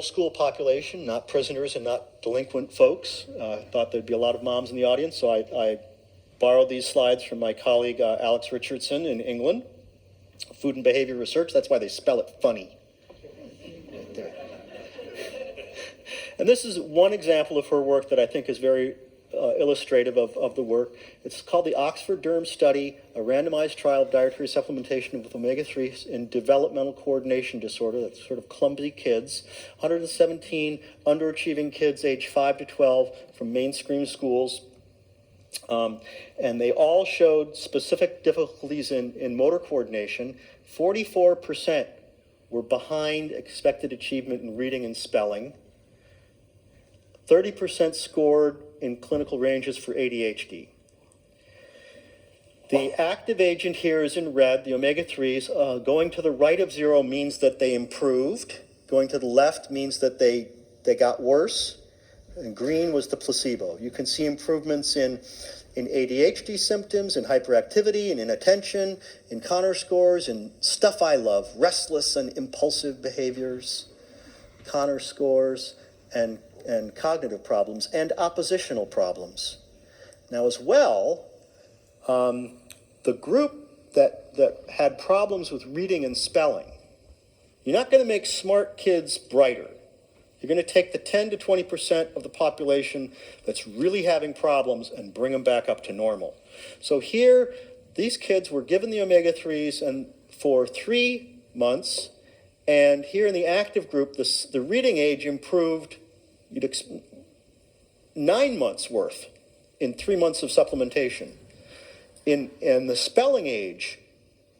school population, not prisoners and not delinquent folks. Thought there'd be a lot of moms in the audience, so I borrowed these slides from my colleague Alex Richardson in England. Food and behavior research, that's why they spell it funny. Right there. And this is one example of her work that I think is very illustrative of the work. It's called the Oxford-Durham Study, a randomized trial of dietary supplementation with omega-3s in developmental coordination disorder. That's sort of clumsy kids. 117 underachieving kids aged 5 to 12 from mainstream schools. And they all showed specific difficulties in motor coordination. 44% were behind expected achievement in reading and spelling. 30% scored in clinical ranges for ADHD. The active agent here is in red, the omega-3s. Going to the right of 0 means that they improved. Going to the left means that they got worse. And green was the placebo. You can see improvements in ADHD symptoms, in hyperactivity, in inattention, in Connor scores, in stuff I love, restless and impulsive behaviors, Connor scores, and cognitive problems, and oppositional problems. Now, as well, the group that had problems with reading and spelling, you're not going to make smart kids brighter. You're going to take the 10 to 20% of the population that's really having problems and bring them back up to normal. So here, these kids were given the omega-3s and for 3 months, and here in the active group, the reading age improved 9 months worth in 3 months of supplementation. In the spelling age,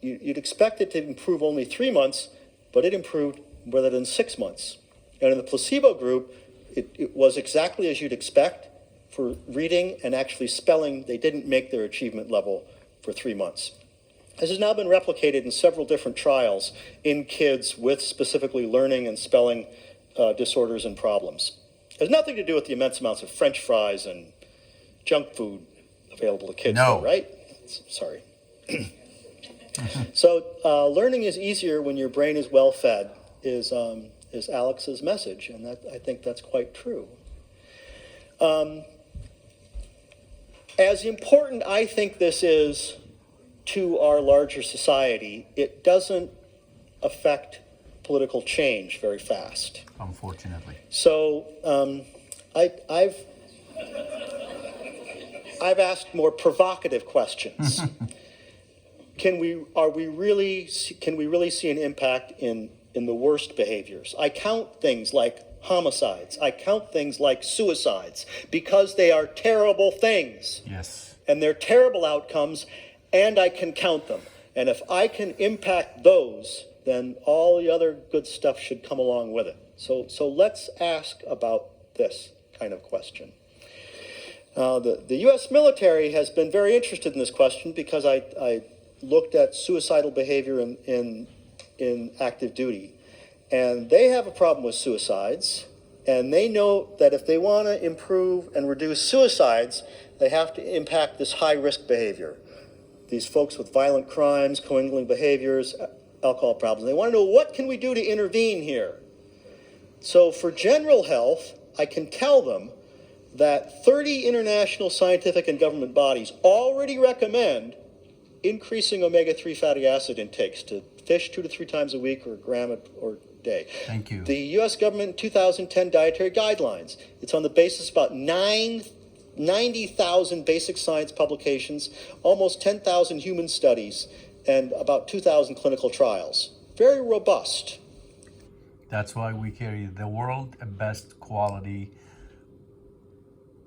you'd expect it to improve only 3 months, but it improved rather than 6 months. And in the placebo group, it was exactly as you'd expect for reading and actually spelling. They didn't make their achievement level for 3 months. This has now been replicated in several different trials in kids with specifically learning and spelling disorders and problems. It has nothing to do with the immense amounts of French fries and junk food available to kids, no. Though, right? Sorry. So learning is easier when your brain is well fed is Alex's message, and I think that's quite true. As important I think this is to our larger society, it doesn't affect political change very fast. Unfortunately. So I've asked more provocative questions. Can we really see an impact in the worst behaviors? I count things like homicides. I count things like suicides because they are terrible things. Yes. And they're terrible outcomes, and I can count them. And if I can impact those, then all the other good stuff should come along with it. So let's ask about this kind of question. The U.S. military has been very interested in this question because I looked at suicidal behavior in active duty. And they have a problem with suicides. And they know that if they want to improve and reduce suicides, they have to impact this high-risk behavior. These folks with violent crimes, commingling behaviors, alcohol problems. They want to know, what can we do to intervene here? So for general health, I can tell them that 30 international scientific and government bodies already recommend increasing omega-3 fatty acid intakes to fish 2 to 3 times a week or a gram or day. Thank you. The U.S. government in 2010 dietary guidelines. It's on the basis of about 90,000 basic science publications, almost 10,000 human studies, and about 2,000 clinical trials. Very robust. That's why we carry the world best quality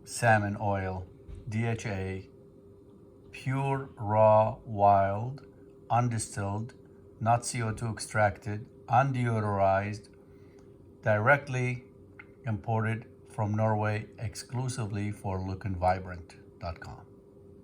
salmon oil, DHA, pure, raw, wild, undistilled, not CO2 extracted, undeodorized, directly imported from Norway exclusively for lookandvibrant.com.